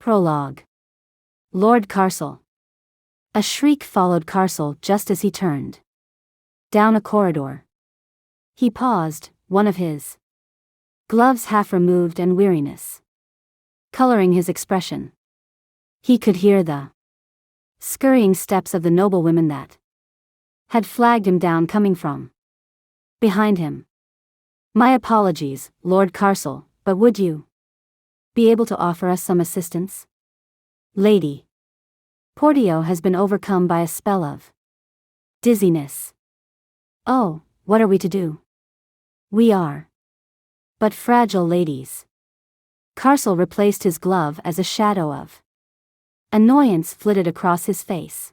Prologue. Lord Carcel. A shriek followed Carcel just as he turned down a corridor. He paused, one of his gloves half removed and weariness coloring his expression. He could hear the scurrying steps of the noblewomen that had flagged him down coming from behind him. "My apologies, Lord Carcel, but would you be able to offer us some assistance? Lady Portio has been overcome by a spell of dizziness." "Oh, what are we to do? We are but fragile ladies." Carcel replaced his glove as a shadow of annoyance flitted across his face.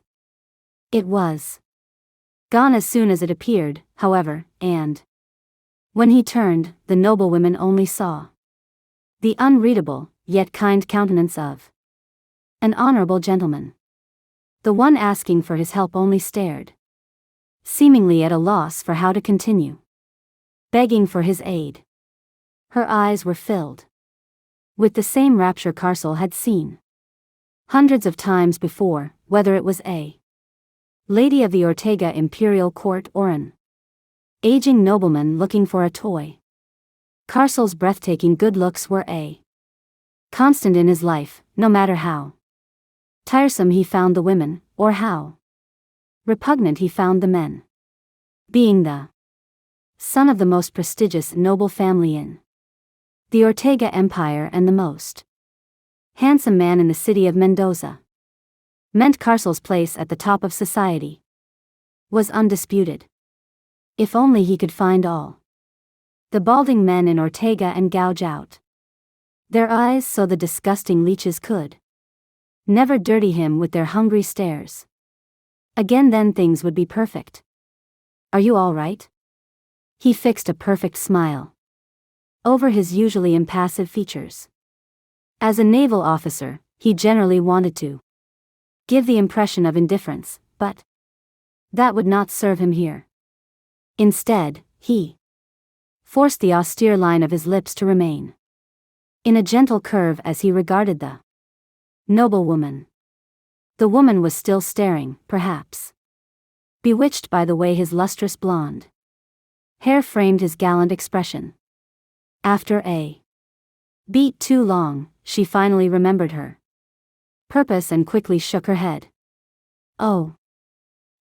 It was gone as soon as it appeared, however, and when he turned, the noblewomen only saw the unreadable, yet kind countenance of an honorable gentleman. The one asking for his help only stared, seemingly at a loss for how to continue begging for his aid. Her eyes were filled with the same rapture Carcel had seen hundreds of times before, whether it was a lady of the Ortega imperial court or an aging nobleman looking for a toy. Carcel's breathtaking good looks were a constant in his life, no matter how tiresome he found the women, or how repugnant he found the men. Being the son of the most prestigious noble family in the Ortega Empire and the most handsome man in the city of Mendoza, meant Carcel's place at the top of society was undisputed. If only he could find all the balding men in Ortega and gouge out their eyes so the disgusting leeches could never dirty him with their hungry stares. Again, then things would be perfect. "Are you all right?" He fixed a perfect smile over his usually impassive features. As a naval officer, he generally wanted to give the impression of indifference, but that would not serve him here. Instead, he forced the austere line of his lips to remain in a gentle curve as he regarded the noblewoman. The woman was still staring, perhaps bewitched by the way his lustrous blonde hair framed his gallant expression. After a beat too long, she finally remembered her purpose and quickly shook her head. "Oh,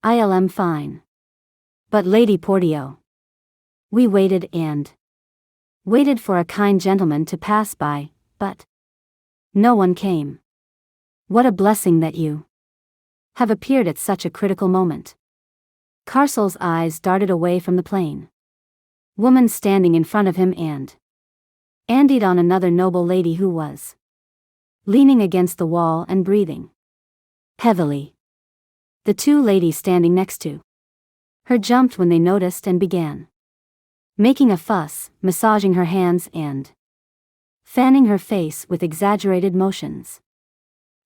I'm fine. But Lady Portio, we waited and waited for a kind gentleman to pass by, but no one came. What a blessing that you have appeared at such a critical moment." Carcel's eyes darted away from the plain woman standing in front of him and indeed on another noble lady who was leaning against the wall and breathing heavily. The two ladies standing next to her jumped when they noticed and began making a fuss, massaging her hands and fanning her face with exaggerated motions,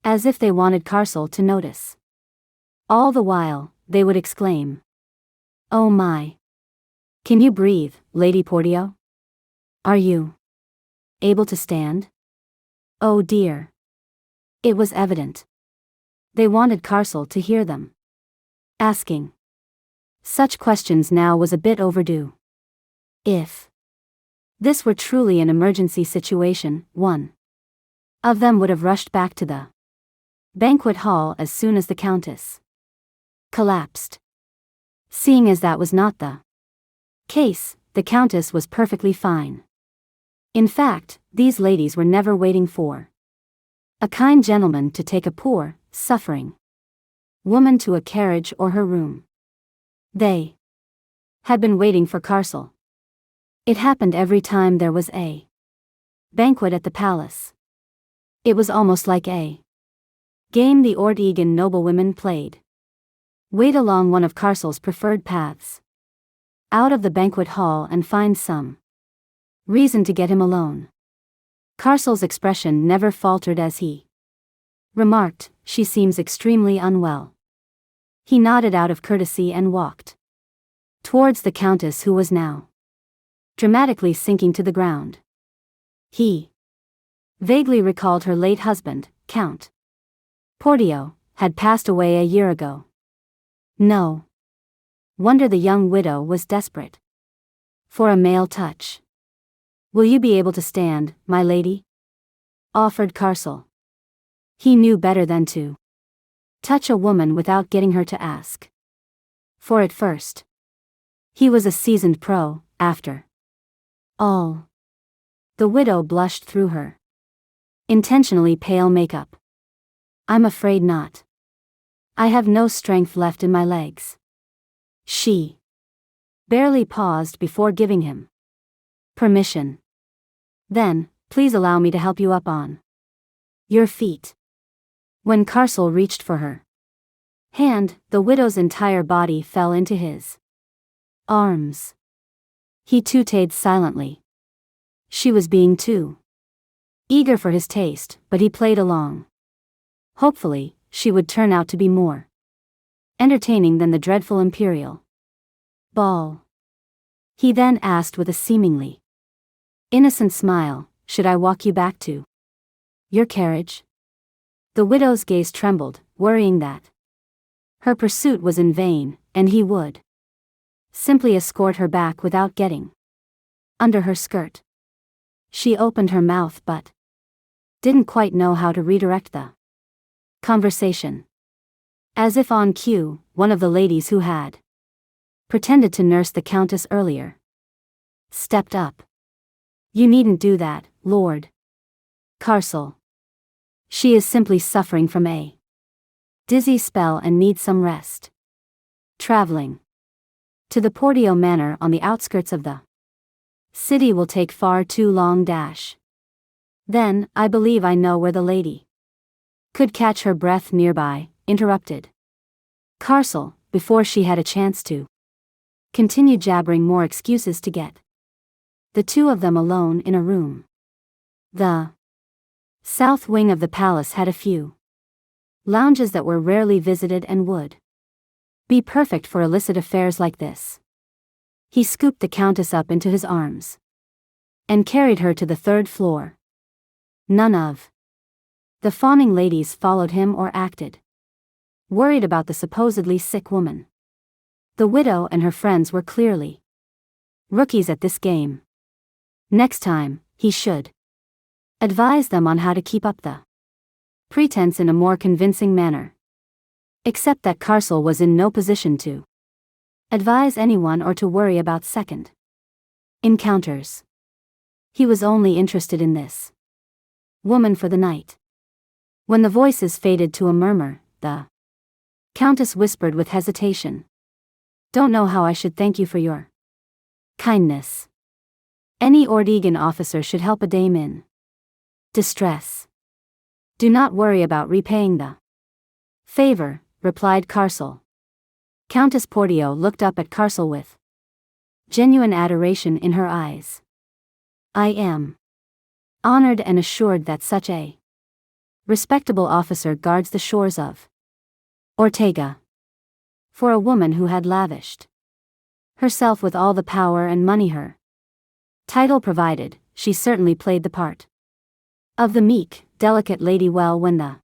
as if they wanted Carcel to notice. All the while, they would exclaim, "Oh my! Can you breathe, Lady Portio? Are you able to stand? Oh dear!" It was evident they wanted Carcel to hear them. Asking such questions now was a bit overdue. If this were truly an emergency situation, one of them would have rushed back to the banquet hall as soon as the Countess collapsed. Seeing as that was not the case, the Countess was perfectly fine. In fact, these ladies were never waiting for a kind gentleman to take a poor, suffering woman to a carriage or her room. They had been waiting for Carcel. It happened every time there was a banquet at the palace. It was almost like a game the Ortegan noblewomen played. Wait along one of Carcel's preferred paths out of the banquet hall and find some reason to get him alone. Carcel's expression never faltered as he remarked, "She seems extremely unwell." He nodded out of courtesy and walked towards the Countess, who was now dramatically sinking to the ground. He vaguely recalled her late husband, Count Portio, had passed away a year ago. No wonder the young widow was desperate for a male touch. "Will you be able to stand, my lady?" offered Carcel. He knew better than to touch a woman without getting her to ask for it first. He was a seasoned pro, after all. The widow blushed through her intentionally pale makeup. "I'm afraid not. I have no strength left in my legs." She barely paused before giving him permission. "Then, please allow me to help you up on your feet." When Carcel reached for her hand, the widow's entire body fell into his arms. He tooted silently. She was being too eager for his taste, but he played along. Hopefully, she would turn out to be more entertaining than the dreadful imperial ball. He then asked with a seemingly innocent smile, "Should I walk you back to your carriage?" The widow's gaze trembled, worrying that her pursuit was in vain, and he would simply escort her back without getting under her skirt. She opened her mouth but didn't quite know how to redirect the conversation. As if on cue, one of the ladies who had pretended to nurse the Countess earlier stepped up. "You needn't do that, Lord Carcel. She is simply suffering from a dizzy spell and needs some rest. Traveling to the Portio Manor on the outskirts of the city will take far too long. Then, I believe I know where the lady could catch her breath nearby," interrupted Carcel, before she had a chance to continue jabbering more excuses to get the two of them alone in a room. The south wing of the palace had a few lounges that were rarely visited and would be perfect for illicit affairs like this. He scooped the Countess up into his arms and carried her to the third floor. None of the fawning ladies followed him or acted worried about the supposedly sick woman. The widow and her friends were clearly rookies at this game. Next time, he should advise them on how to keep up the pretense in a more convincing manner. Except that Carcel was in no position to advise anyone or to worry about second encounters. He was only interested in this woman for the night. When the voices faded to a murmur, the Countess whispered with hesitation, "Don't know how I should thank you for your kindness. Any Ordegan officer should help a dame in distress. Do not worry about repaying the favor," replied Carcel. Countess Portio looked up at Carcel with genuine adoration in her eyes. "I am honored and assured that such a respectable officer guards the shores of Ortega. For a woman who had lavished herself with all the power and money her title provided, she certainly played the part of the meek, delicate lady well when the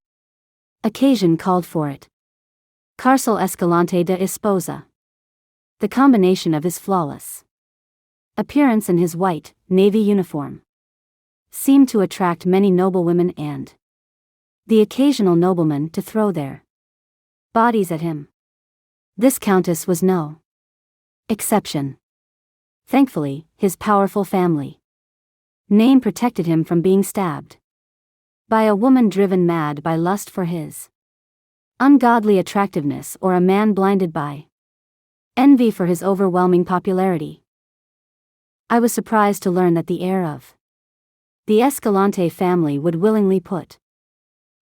occasion called for it." Carcel Escalante de Esposa. The combination of his flawless appearance and his white, navy uniform seemed to attract many noblewomen and the occasional nobleman to throw their bodies at him. This countess was no exception. Thankfully, his powerful family name protected him from being stabbed by a woman driven mad by lust for his ungodly attractiveness or a man blinded by envy for his overwhelming popularity. I was surprised to learn that the heir of the Escalante family would willingly put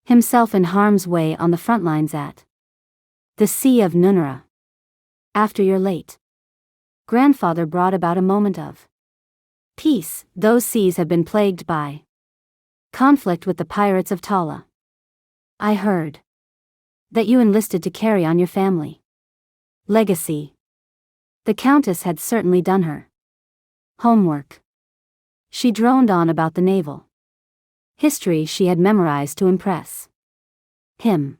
himself in harm's way on the front lines at the Sea of Nunera. After your late grandfather brought about a moment of peace, those seas have been plagued by conflict with the pirates of Tala. I heard that you enlisted to carry on your family legacy. The Countess had certainly done her homework. She droned on about the naval history she had memorized to impress Him.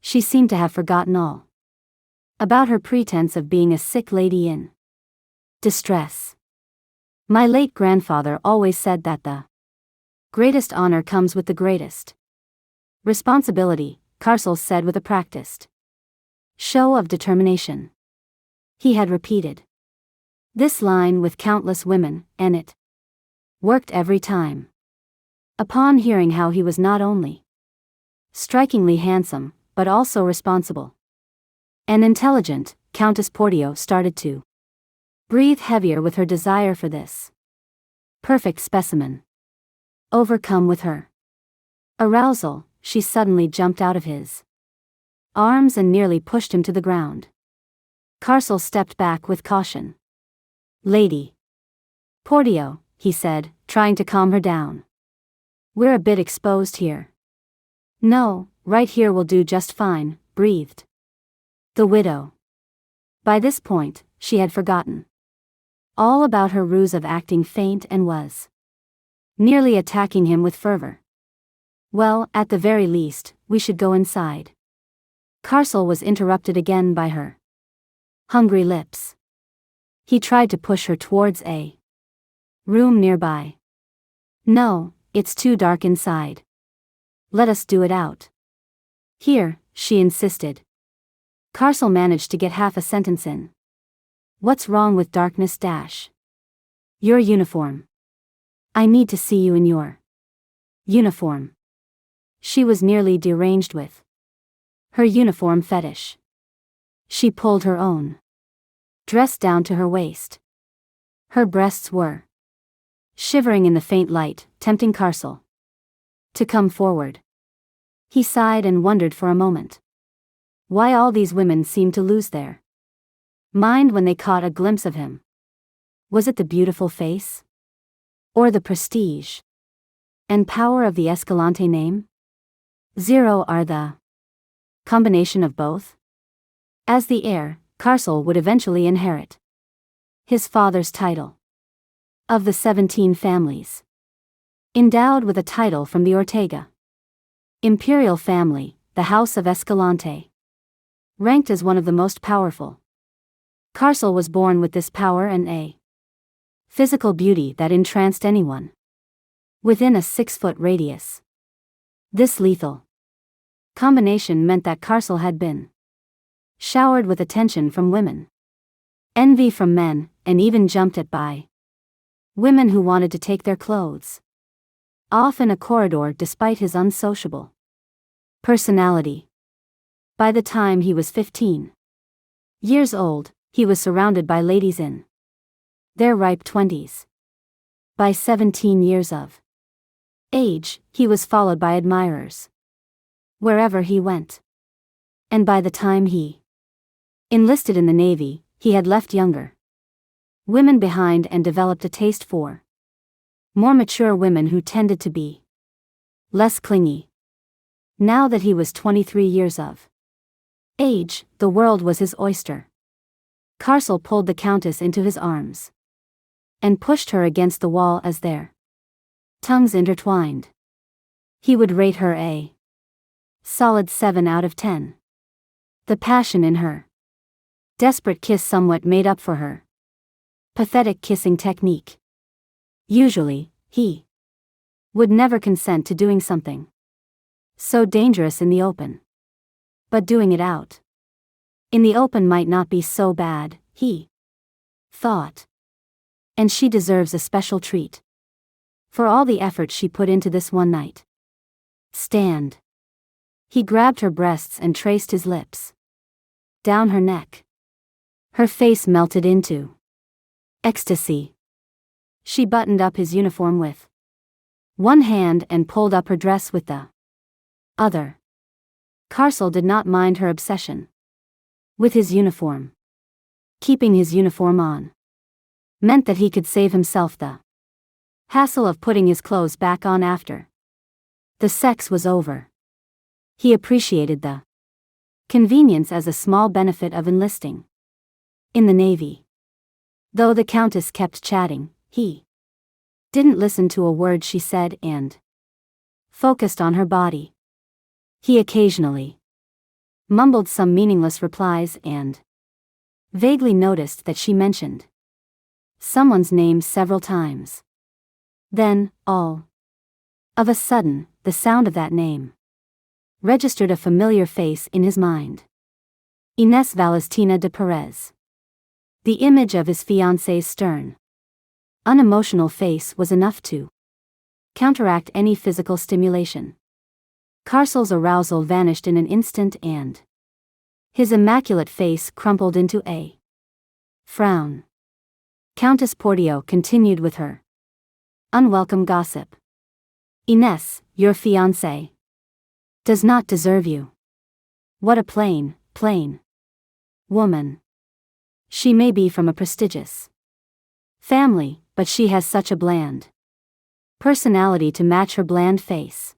She seemed to have forgotten all about her pretense of being a sick lady in distress. My late grandfather always said that the greatest honor comes with the greatest responsibility, Carcel said with a practiced show of determination. He had repeated this line with countless women, and it worked every time. Upon hearing how he was not only strikingly handsome, but also responsible and intelligent, Countess Portio started to breathe heavier with her desire for this perfect specimen. Overcome with her arousal, she suddenly jumped out of his arms and nearly pushed him to the ground. Carcel stepped back with caution. Lady Portio, he said, trying to calm her down. We're a bit exposed here. No, right here will do just fine, breathed the widow. By this point, she had forgotten all about her ruse of acting faint and was nearly attacking him with fervor. Well, at the very least, we should go inside. Carcel was interrupted again by her hungry lips. He tried to push her towards a room nearby. No, it's too dark inside. Let us do it out here, she insisted. Carcel managed to get half a sentence in. What's wrong with darkness? Your uniform. I need to see you in your uniform. She was nearly deranged with her uniform fetish. She pulled her own dress down to her waist. Her breasts were shivering in the faint light, tempting Carcel to come forward. He sighed and wondered for a moment why all these women seemed to lose their mind when they caught a glimpse of him. Was it the beautiful face? Or the prestige and power of the Escalante name? Zero are the combination of both? As the heir, Carcel would eventually inherit his father's title of the 17 families. Endowed with a title from the Ortega imperial family, the House of Escalante ranked as one of the most powerful. Carcel was born with this power and a physical beauty that entranced anyone within a 6-foot radius. This lethal combination meant that Carcel had been showered with attention from women, envy from men, and even jumped at by women who wanted to take their clothes off in a corridor despite his unsociable personality. By the time he was 15 years old, he was surrounded by ladies in their ripe 20s. By 17 years of age, he was followed by admirers wherever he went. And by the time he enlisted in the Navy, he had left younger women behind and developed a taste for more mature women who tended to be less clingy. Now that he was 23 years of age, the world was his oyster. Carcel pulled the Countess into his arms and pushed her against the wall as their tongues intertwined. He would rate her a solid 7 out of 10. The passion in her desperate kiss somewhat made up for her pathetic kissing technique. Usually, he would never consent to doing something so dangerous in the open. But doing it out in the open might not be so bad, he thought. And she deserves a special treat for all the effort she put into this one night stand. He grabbed her breasts and traced his lips down her neck. Her face melted into ecstasy. She buttoned up his uniform with one hand and pulled up her dress with the other. Carcel did not mind her obsession with his uniform. Keeping his uniform on meant that he could save himself the hassle of putting his clothes back on after the sex was over. He appreciated the convenience as a small benefit of enlisting in the Navy. Though the Countess kept chatting, he didn't listen to a word she said and focused on her body. He occasionally mumbled some meaningless replies and vaguely noticed that she mentioned someone's name several times. Then, all of a sudden, the sound of that name registered a familiar face in his mind. Inés Valentina de Perez. The image of his fiancée's stern, unemotional face was enough to counteract any physical stimulation. Carcel's arousal vanished in an instant and his immaculate face crumpled into a frown. Countess Portillo continued with her unwelcome gossip. Inés, your fiancé, does not deserve you. What a plain woman. She may be from a prestigious family, but she has such a bland personality to match her bland face.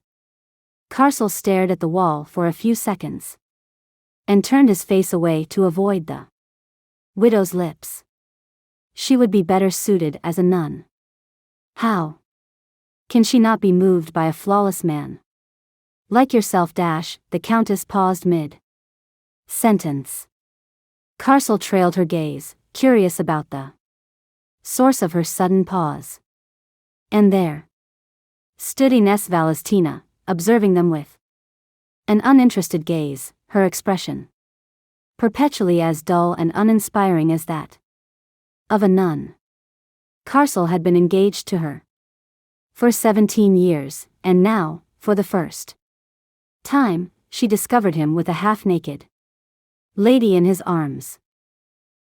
Carcel stared at the wall for a few seconds and turned his face away to avoid the widow's lips. She would be better suited as a nun. How can she not be moved by a flawless man like yourself? The Countess paused mid-sentence. Carcel trailed her gaze, curious about the source of her sudden pause. And there stood Inés Valentina, observing them with an uninterested gaze, her expression perpetually as dull and uninspiring as that of a nun. Carcel had been engaged to her for 17 years, and now, for the first time, she discovered him with a half-naked lady in his arms.